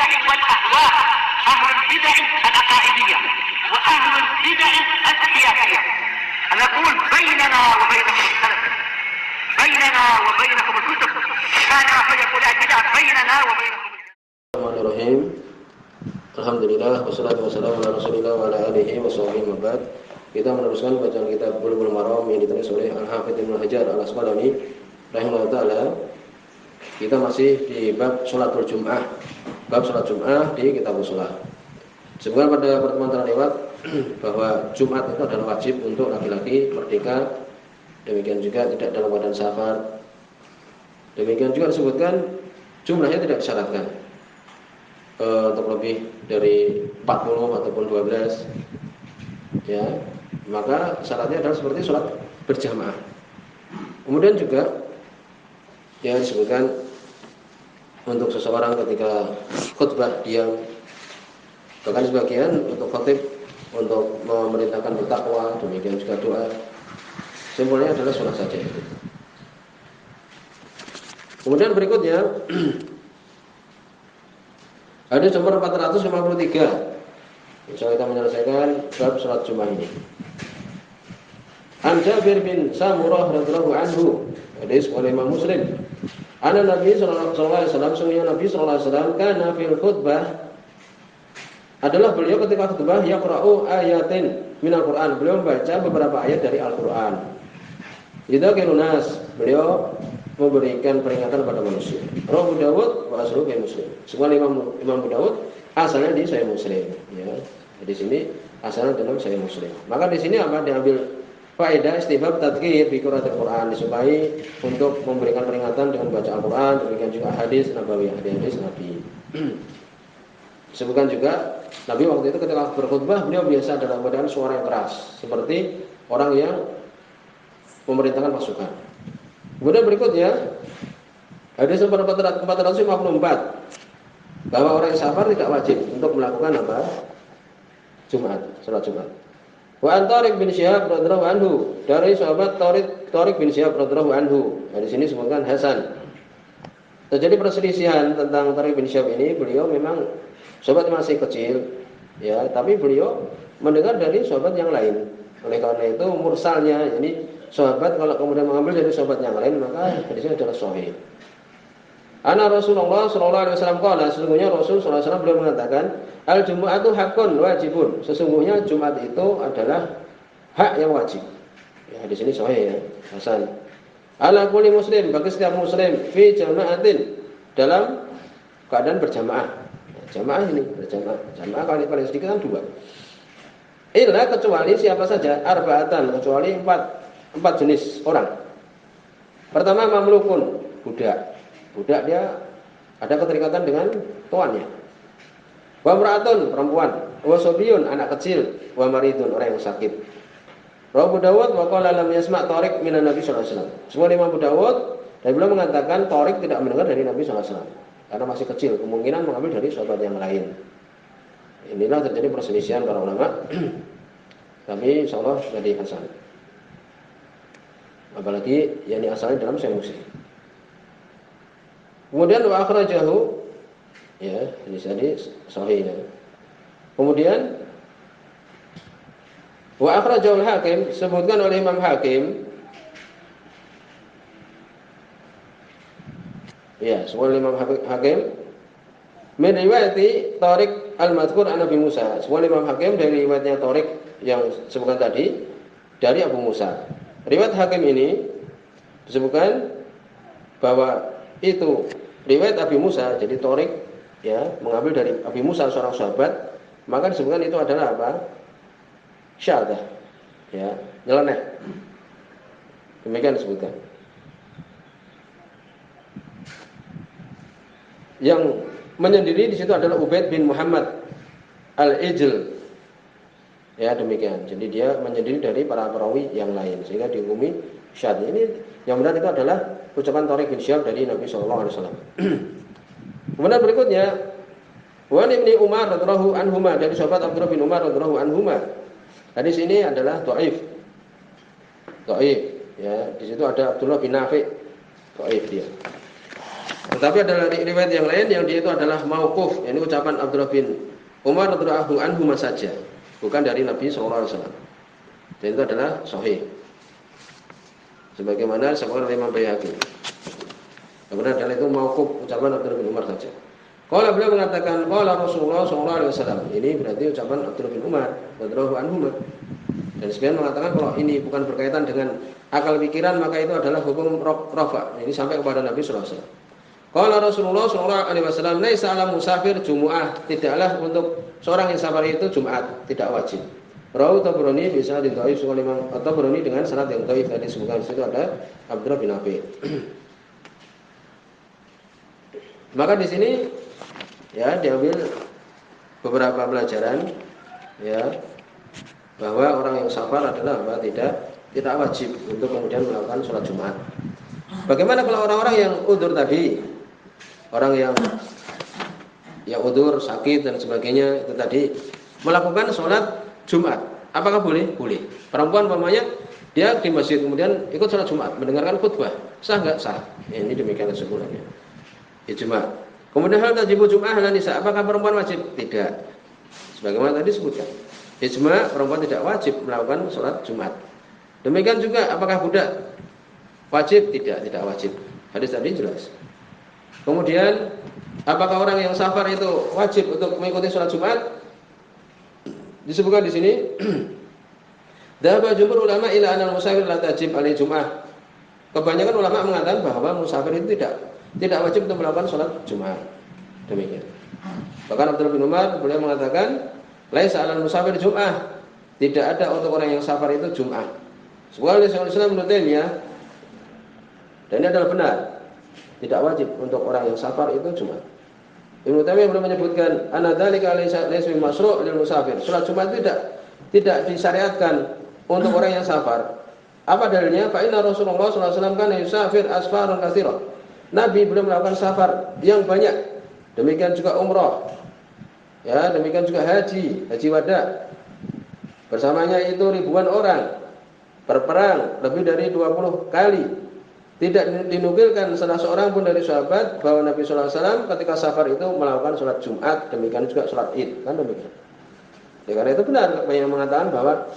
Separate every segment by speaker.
Speaker 1: البدع والأهواء، أهل البدع العقائدية وأهل البدع السياسية. نقول بيننا وبينكم السلف، بيننا وبينكم الكتب، كان فيقول البدع بيننا وبينكم.
Speaker 2: Bismillahirrahmanirrahim. Alhamdulillah wassalatu wassalamu ala Rasulillah wa ala alihi washabihi wa ba'd. Kita meneruskan bacaan kitab Bulughul Maram yang ditulis oleh Al-Hafidz Ibnu Hajar Al-Asqalani rahimahullah taala. Kita masih di bab sholatul Jum'ah. Bab sholat Jum'ah di Kitabus Shalah. Sebagaimana pada pertemuan terlewat bahwa Jumat itu adalah wajib untuk laki-laki merdeka. Demikian juga tidak dalam keadaan safar. Demikian juga disebutkan jumlahnya tidak disyaratkan. Untuk lebih dari 40 ataupun 12 ya, maka syaratnya adalah seperti sholat berjamaah. Kemudian juga ya disebutkan untuk seseorang ketika khutbah diam, bahkan sebagian untuk khotib untuk memerintahkan bertakwa, demikian juga doa. Simpulnya adalah sholat saja. Kemudian berikutnya hadis nomor 453. Insya kita menyelesaikan bab sholat Jumat ini. An Jabir bin Samurah radhiyallahu anhu, hadis oleh Imam Muslim. Ana Nabi sallallahu alaihi wasallam, sungguh Nabi sallallahu alaihi wasallam kana fil khutbah, adalah beliau ketika khutbah yaqra'u ayatin minal Qur'an, beliau membaca beberapa ayat dari Al-Qur'an. Yudzakiru nas, beliau memberikan peringatan kepada manusia. Rawahu Dawud wa asluhu fi Muslim. Semua Imam Abu Dawud asalnya di Sahih Muslim, ya. Di sini asalnya dalam Sahih Muslim. Maka di sini apa diambil faedah istihbab tadhkir bi qiraatil Quran, disukai untuk memberikan peringatan dengan baca Al-Qur'an, demikian juga hadis nabawi, hadis Nabi. Disebutkan juga Nabi waktu itu ketika berkhutbah beliau biasa dalam keadaan suara yang keras, seperti orang yang memerintahkan pasukan. Kemudian berikutnya hadis nomor 454 bahwa orang yang safar tidak wajib untuk melakukan apa? Jumat, salat Jumat. Wa an Tariq bin Syihab radhiyallahu anhu, dari sahabat Tariq bin Syihab radhiyallahu anhu. Di sini disebutkan Hasan. Terjadi perselisihan tentang Tariq bin Syihab ini, beliau memang sahabat masih kecil, ya, tapi beliau mendengar dari sahabat yang lain. Oleh karena itu mursalnya, jadi sahabat kalau kemudian mengambil dari sahabat yang lain, maka hadisnya adalah sahih. Ana Rasulullah sallallahu alaihi wasallam qala, sesungguhnya Rasul sallallahu alaihi wasallam beliau mengatakan, al-jumu'atu haqqun wajibun. Sesungguhnya Jumat itu adalah hak yang wajib. Ya, di sini sahih ya, Hasan. Ala kulli muslim, bagi setiap muslim fi jama'atin, dalam keadaan berjamaah. Nah, jamaah ini berjamaah. Jamaah kali paling sedikit kan 2. Illa kecuali siapa saja, arba'atan, kecuali 4 jenis orang. Pertama mamlukun, budak. Budak dia ada keterikatan dengan tuannya. Wa imra'atun, perempuan. Wa sobiun, anak kecil. Wa maridun, orang yang sakit. Rawahu Dawud wa qala lam yasma' Tariq minan Nabi sallallahu alaihi wasallam. Semua Imam Abu Dawud dan beliau mengatakan Tariq tidak mendengar dari Nabi sallallahu alaihi wasallam karena masih kecil, kemungkinan mengambil dari sahabat yang lain. Inilah terjadi perselisihan para ulama. Tapi insyaallah jadi Hasan. Apalagi yang asalnya dalam Sahih Muslim. Kemudian wa akhrajahu, ya, ini tadi sahih ya. Kemudian wa akhrajahu al-Hakim, disebutkan oleh Imam Hakim. Ya, semua Imam Hakim min riwayati Tariq al-Madhkur an Nabi Musa. Semua Imam Hakim dari riwayatnya Tariq yang disebutkan tadi dari Abu Musa. Riwayat Hakim ini disebutkan bahwa itu riwayat Abi Musa, jadi Tariq ya mengambil dari Abi Musa seorang sahabat, maka disebutkan itu adalah apa? Syaddah. Ya, nyeleneh. Demikian disebutkan. Yang menyendiri di situ adalah Ubaid bin Muhammad Al-Ijl. Ya, demikian. Jadi dia menyendiri dari para perawi yang lain sehingga dihukumi syadz. Ini yang benar itu adalah ucapan Tariq bin Syihab dari Nabi sallallahu alaihi wasallam. Kemudian berikutnya wa Ibnu Umar radhiyallahu anhuma, dari sahabat Abdullah bin Umar radhiyallahu anhuma. Hadis ini adalah dhaif. Dhaif, ya. Di situ ada Abdullah bin Nafi', dhaif dia. Tetapi ada riwayat yang lain yang dia itu adalah mauquf, yakni ucapan Abdullah bin Umar radhiyallahu anhu saja, bukan dari Nabi sallallahu alaihi wasallam. Dan itu adalah sahih. Sebagaimana disebutkan oleh Imam Baihaqi. Kemudian adalah itu mauquf, ucapan Abdullah bin Umar saja. Kalau beliau mengatakan qala Rasulullah sallallahu alaihi wasallam, ini berarti ucapan Abdullah bin Umar radhiyallahu anhu. Dan sebagian mengatakan kalau ini bukan berkaitan dengan akal pikiran, maka itu adalah hukum rafa. Ini sampai kepada Nabi sallallahu alaihi wasallam. Qala Rasulullah sallallahu alaihi wasallam, "Laisa 'ala musafir jumu'ah." Tidaklah untuk seorang yang safar itu Jumat, tidak wajib. Rawu Tabrani bisa didhaif oleh Imam Tabrani dengan sanad yang dhaif. Tadi disebutkan di situ ada Abdullah bin Abi. Maka di sini ya diambil beberapa pelajaran ya bahwa orang yang safar adalah apa? Tidak wajib untuk kemudian melakukan sholat Jumat. Bagaimana kalau orang-orang yang udzur tadi? Orang yang udzur, sakit dan sebagainya itu tadi melakukan sholat Jumat, apakah boleh? Boleh. Perempuan umpamanya dia di masjid kemudian ikut sholat Jumat, mendengarkan khutbah, sah nggak? Sah. Ya, ini demikian kesimpulannya. Ijma. Kemudian hal tajibu Jum'ah lan nisa, apakah perempuan wajib? Tidak. Sebagaimana tadi disebutkan. Ijma, perempuan tidak wajib melakukan sholat Jumat. Demikian juga apakah budak wajib? Tidak wajib. Hadis tadi jelas. Kemudian apakah orang yang safar itu wajib untuk mengikuti sholat Jumat? Disebutkan di sini. Dhahaba jumhur ulama ila anal musafir la tajib alaihi Jum'ah. Kebanyakan ulama mengatakan bahwa musafir itu tidak wajib untuk melakukan sholat Jumat. Demikian. Bahkan Abdullah bin Umar beliau mengatakan, laisa 'alal musafir Jum'ah. Tidak ada untuk orang yang safar itu Jum'ah. Sebagaimana Syekhul Islam Ibnu Taimiyah, dan ini adalah benar, tidak wajib untuk orang yang safar itu Jumat. Ibnu Taimiyah belum menyebutkan anna dzalika laysa masru' lil musafir. Salat Jumat tidak disyariatkan untuk orang yang safar. Apa dalilnya? Fa inna Rasulullah sallallahu alaihi wasallam kana yusafir asfarun katsira. Nabi belum melakukan safar yang banyak. Demikian juga umrah. Ya, demikian juga haji wada. Bersamanya itu ribuan orang berperang lebih dari 20 kali. Tidak dinukilkan salah seorang pun dari sahabat bahwa Nabi sallallahu alaihi wasallam ketika safar itu melakukan sholat Jumat, demikian juga sholat Id, kan demikian. Ya, karena itu benar yang mengatakan bahwa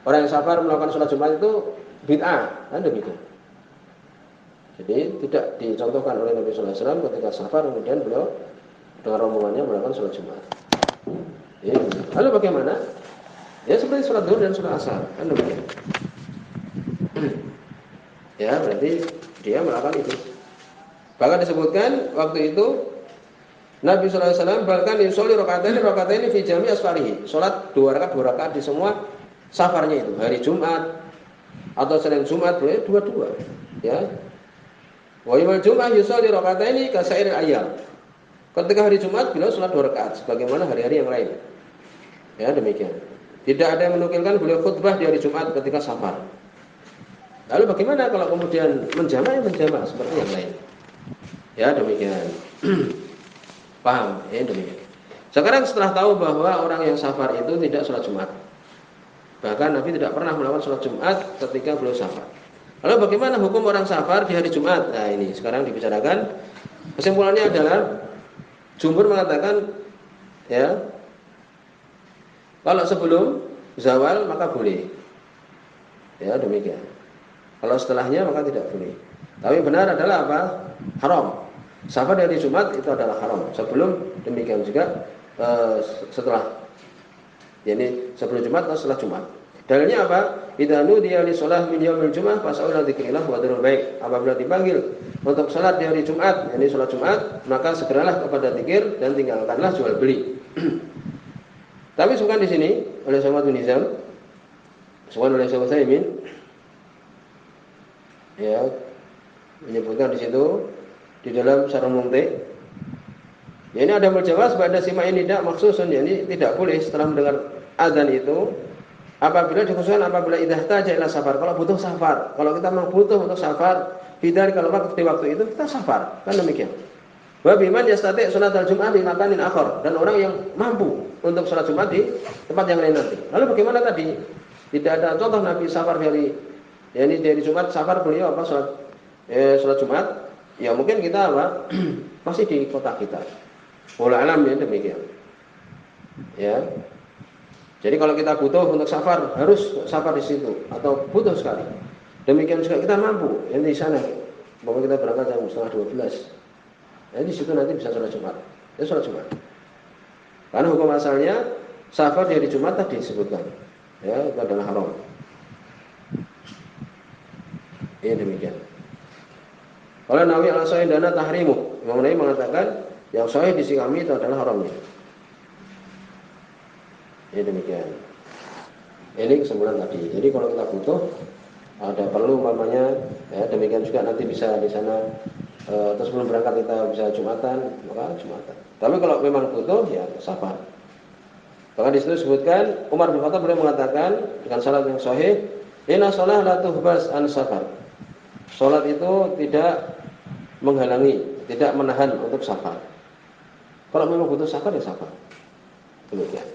Speaker 2: orang yang safar melakukan sholat Jumat itu bid'ah, kan demikian. Jadi tidak dicontohkan oleh Nabi sallallahu alaihi wasallam ketika safar kemudian beliau dengan rombongannya melakukan sholat Jumat. Ya, lalu bagaimana? Ya seperti sholat zuhur dan sholat asar, kan demikian. Ya, berarti dia melakukan itu. Bahkan disebutkan waktu itu Nabi sallallahu alaihi wasallam bahkan yusolli rakaataini fi jami' asfarihi. Salat 2 rakaat di semua safarnya itu. Hari Jumat atau Senin Jumat boleh dua-dua. Ya. Wa yaumul Jum'ah yusolli rakaataini ka sa'iril ayyam. Ketika hari Jumat beliau salat 2 rakaat sebagaimana hari-hari yang lain. Ya, demikian. Tidak ada yang menukilkan beliau khutbah di hari Jumat ketika safar. Lalu bagaimana kalau kemudian menjamak seperti yang lain? Ya demikian. Paham? Ya demikian. Sekarang setelah tahu bahwa orang yang safar itu tidak sholat Jumat, bahkan Nabi tidak pernah melakukan sholat Jumat ketika beliau safar. Lalu bagaimana hukum orang safar di hari Jumat? Nah ini sekarang dibicarakan. Kesimpulannya adalah jumhur mengatakan ya kalau sebelum zawal maka boleh. Ya demikian. Kalau setelahnya maka tidak boleh. Tapi benar adalah apa? Haram. Safar dari Jumat itu adalah haram. Sebelum demikian juga setelah. Yani sebelum Jumat atau setelah Jumat. Dalilnya apa? Idza nudiya li shalah min yaumil Jumat fas'au ila dzikrillah wa dzikr baik. Apabila dipanggil untuk salat di hari Jumat, yakni salat Jumat, maka segeralah kepada zikir dan tinggalkanlah jual beli. Tapi bukan di sini oleh Syekh Nizam, bukan oleh Syekh Utsaimin. Ya, menyebutkan di situ di dalam Syarah Mumti. Ya, ini ada menjawab pada sima ini tidak maksusun, yakni tidak boleh setelah mendengar azan itu apabila dikhususkan apabila idza taja ila safar, kalau butuh safar. Kalau kita memang butuh untuk safar, bidar kalau waktu itu kita safar, kan demikian. Wa biman yastati salatul Jum'ah di makanin akhar, dan orang yang mampu untuk salat Jumat di tempat yang lain nanti. Lalu bagaimana tadi? Tidak ada contoh Nabi safar dari yakni dari Jumat safar beliau apa salat Jumat. Ya mungkin kita apa? Masih di kota kita. Wallahu alam ya demikian. Ya. Jadi kalau kita butuh untuk safar, harus safar di situ atau butuh sekali. Demikian juga kita mampu yang di sana. Bahwa kita berangkat jam setengah 12. Ya, di situ nanti bisa sholat Jumat. Ya sholat Jumat. Karena hukum asalnya safar di hari Jumat tadi disebutkan. Ya, itu adalah haram. Ini demikian. Kalau Nawawi al-Sahih dana tahrimu, Imam Nawawi mengatakan yang sahih di sisi kami itu adalah haramnya. Ini demikian. Ini kesimpulan tadi. Jadi kalau kita butuh, ada perlu umpamanya, ya demikian juga nanti bisa di sana. Terus sebelum berangkat kita bisa Jumatan, maka Jumatan. Tapi kalau memang butuh, ya safar. Bahkan di situ disebutkan Umar bin Khattab beliau mengatakan dengan syarat yang sahih, inna shalah la tuhbas an safar. Salat itu tidak menghalangi, tidak menahan untuk safar. Kalau memang butuh safar, ya safar. Demikian.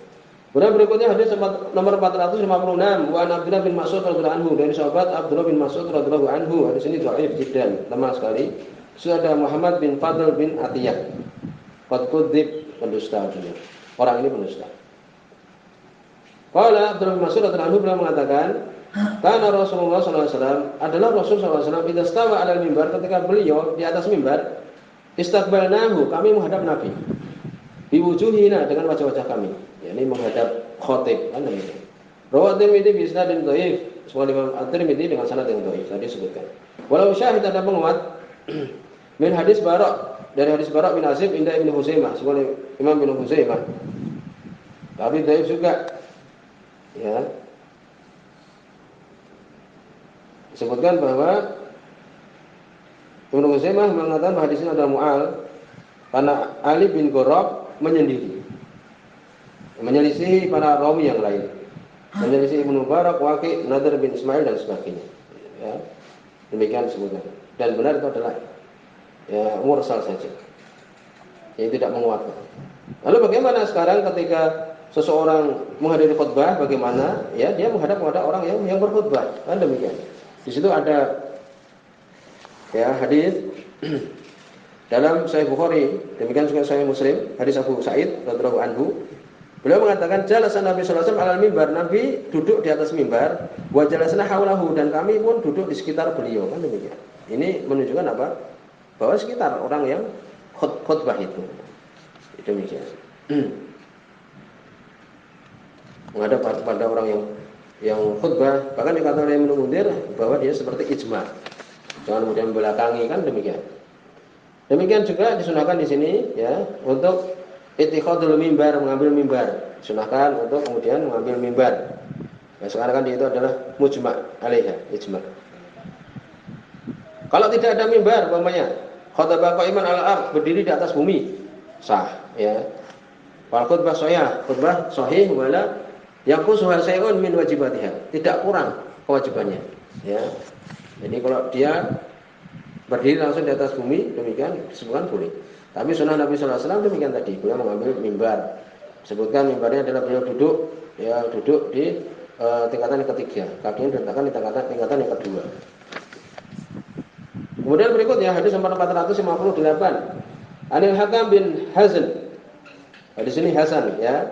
Speaker 2: Kemudian berikutnya hadis nomor 456 wa Abdullah bin Mas'ud radhiyallahu anhu, dari sahabat Abdullah bin Mas'ud radhiyallahu anhu. Hadis ini dhaif jiddan, lemah sekali. Sudah Muhammad bin Fadl bin Atiyah. Qad kudzib, pendusta dia. Orang ini pendusta. Qala Abdullah bin Mas'ud radhiyallahu anhu beliau mengatakan, karena Rasulullah SAW adalah Rasul SAW istawa ala mimbar, ketika beliau di atas mimbar, istaqbalnahu, kami menghadap Nabi, biwujuhina, dengan wajah-wajah kami, yakni menghadap khotib, kan demikian. Rawat Tirmidzi bi isnadin dhaif, sebagaimana Imam At-Tirmidzi dengan sanad yang dhaif tadi disebutkan. Walau syahid ada penguat min hadis Bara', dari hadis Bara' bin Azib inda Ibnu Huzaimah, sebagaimana Imam Ibnu Huzaimah. Tapi dhaif juga. Ya. Disebutkan bahwa Ibnu Huzaimah mengatakan bahwa hadis ini adalah mu'al karena Ali bin Ghurab menyelisihi para rawi yang lain, menyelisihi Ibnu Mubarak, Waqi', Nadir bin Ismail dan sebagainya. Ya. Demikian disebutkan. Dan benar itu adalah ya mursal saja, yang tidak menguatkan. Lalu bagaimana sekarang ketika seseorang menghadiri khutbah, bagaimana? Ya, dia menghadap kepada orang yang berkhutbah, kan demikian. Di situ ada ya hadis dalam Sahih Bukhari, demikian juga Sahih Muslim, hadis Abu Sa'id radhiyallahu anhu. Beliau mengatakan jalasa Nabi sallallahu alaihi wasallam alal mimbar, Nabi duduk di atas mimbar, wa jalasna haulahu, dan kami pun duduk di sekitar beliau, kan demikian. Ini menunjukkan apa? Bahwa sekitar orang yang khutbah itu. Demikian. Menghadap pada orang yang khutbah, bahkan dikatakan oleh Ibnu Munzir bahwa dia seperti ijma. Jangan kemudian membelakangi, kan demikian. Demikian juga disunahkan di sini ya untuk ittikhadul mimbar, mengambil mimbar. Disunahkan untuk kemudian mengambil mimbar. Ya, sekarang kan itu adalah mujma' alaiha, ijma'. Kalau tidak ada mimbar, umpamanya khataba qa'iman 'alal ardh, berdiri di atas bumi, sah ya. Wal khutbah sahih wala yaqusuha syai'un min wajibatiha, tidak kurang kewajibannya ya. Jadi kalau dia berdiri langsung di atas bumi, demikian disebutkan boleh. Tapi sunnah Nabi sallallahu alaihi wasallam demikian tadi, beliau mengambil mimbar. Disebutkan mimbarnya adalah beliau duduk di tingkatan yang ketiga, kakinya diletakkan di tingkatan yang kedua. Kemudian berikutnya hadis nomor 458. Anil Hakam bin Hazan. Hadis ini Hasan ya.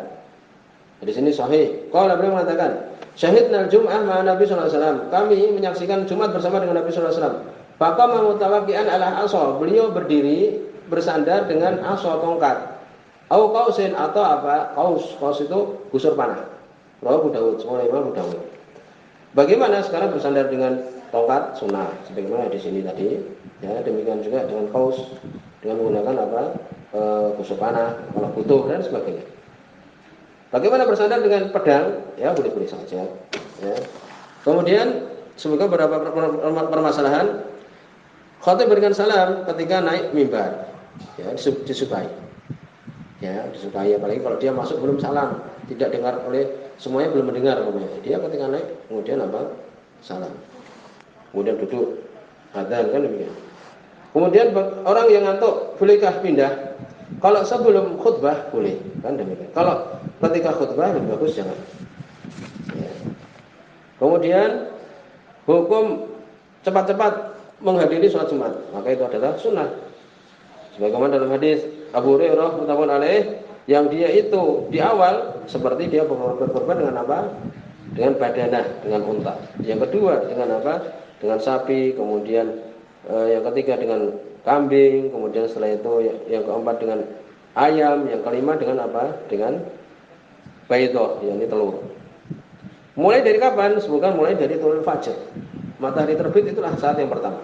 Speaker 2: Hadis ini sahih. Qala beliau mengatakan, syahidnal Jum'ah ma'a Nabi sallallahu alaihi wasallam. Kami menyaksikan Jumat bersama dengan Nabi sallallahu alaihi wasallam. Faqama mutawaqqi'an 'ala 'asha. Beliau berdiri bersandar dengan 'asha, tongkat. Au qausin, atau apa? Qaus itu busur panah. Rawahu Abu Dawud, semua Imam Abu Dawud. Bagaimana sekarang bersandar dengan tongkat? Sunnah, sebagaimana di sini tadi. Ya, demikian juga dengan qaus, dengan menggunakan apa? Busur panah, kalau butuh dan sebagainya. Bagaimana bersandar dengan pedang? Ya, boleh-boleh saja. Ya. Kemudian semoga beberapa permasalahan. Khatib berikan salam ketika naik mimbar. Ya, disukai. Ya, disukai, apalagi kalau dia masuk belum salam, tidak dengar oleh semuanya, belum mendengar pokoknya. Dia ketika naik kemudian apa? Salam. Kemudian duduk adzan, kan demikian. Kemudian orang yang ngantuk bolehkah pindah? Kalau sebelum khutbah boleh, kan demikian. Kalau ketika khutbah lebih bagus jangan. Ya. Kemudian hukum cepat-cepat menghadiri sholat Jumat, maka itu adalah sunnah. Sebagaimana dalam hadis Abu Hurairah muttafaqun alaih, yang dia itu di awal seperti dia berkorban dengan apa? Dengan badanah, dengan unta. Yang kedua dengan apa? Dengan sapi, kemudian yang ketiga dengan kambing, kemudian setelah itu yang keempat dengan ayam, yang kelima dengan apa? Dengan baidah, yakni telur. Mulai dari kapan? Semoga mulai dari tulul fajr. Matahari terbit itulah saat yang pertama.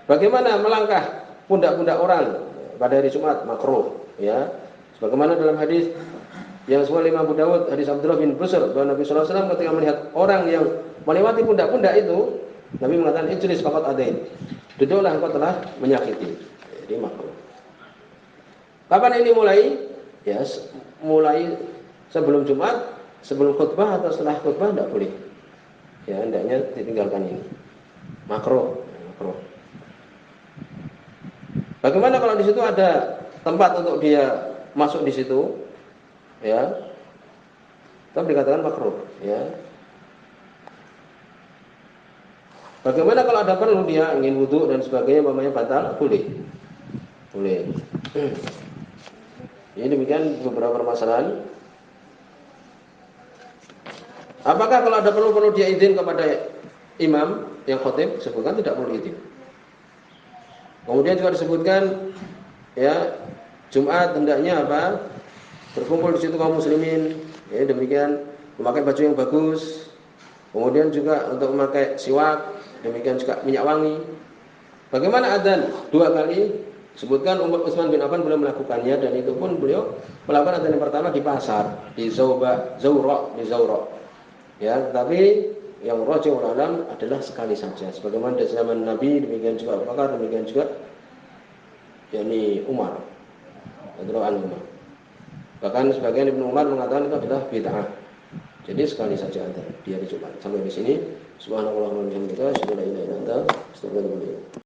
Speaker 2: Bagaimana melangkah pundak-pundak orang pada hari Jumat? Makruh, ya. Sebagaimana dalam hadis yang sebuah Imam Abu Dawud, hadis Abdullah bin Busr, bahwa Nabi sallallahu alaihi wasallam ketika melihat orang yang melewati pundak-pundak itu, Nabi mengatakan ijlis faqad adain. Duduklah, engkau telah menyakiti. Jadi makruh. Kapan ini mulai? Ya, mulai sebelum Jumat, sebelum khutbah atau setelah khutbah tidak boleh. Ya, hendaknya ditinggalkan ini. Makruh, makruh. Bagaimana kalau di situ ada tempat untuk dia masuk di situ? Ya, tetap dikatakan makruh. Ya. Bagaimana kalau ada perlu dia ingin wudhu dan sebagainya, mamanya batal? Boleh, boleh. Ini demikian beberapa permasalahan. Apakah kalau ada perlu dia izin kepada imam yang khotib? Sebutkan tidak perlu izin. Kemudian juga disebutkan, ya, Jumat hendaknya apa? Berkumpul di situ kaum muslimin, ya, demikian memakai baju yang bagus. Kemudian juga untuk memakai siwak, demikian juga minyak wangi. Bagaimana adzan? 2 kali. Sebutkan Umar Utsman bin Affan beliau melakukannya, dan itu pun beliau melakukan adzan yang pertama di pasar, di Zawra. Ya, tapi yang rajihul alam adalah sekali saja. Sebagaimana di zaman Nabi, demikian juga Abu Bakar, demikian juga yakni Umar radhiyallahu anhu. Bahkan sebagian Ibnu Umar mengatakan itu adalah bid'ah. Jadi sekali saja adzan di hari Jumat. Sampai di sini. Subhanallah wa bihamdihi, asyhadu an la ilaha illa anta, astaghfiruka wa atubu ilaik.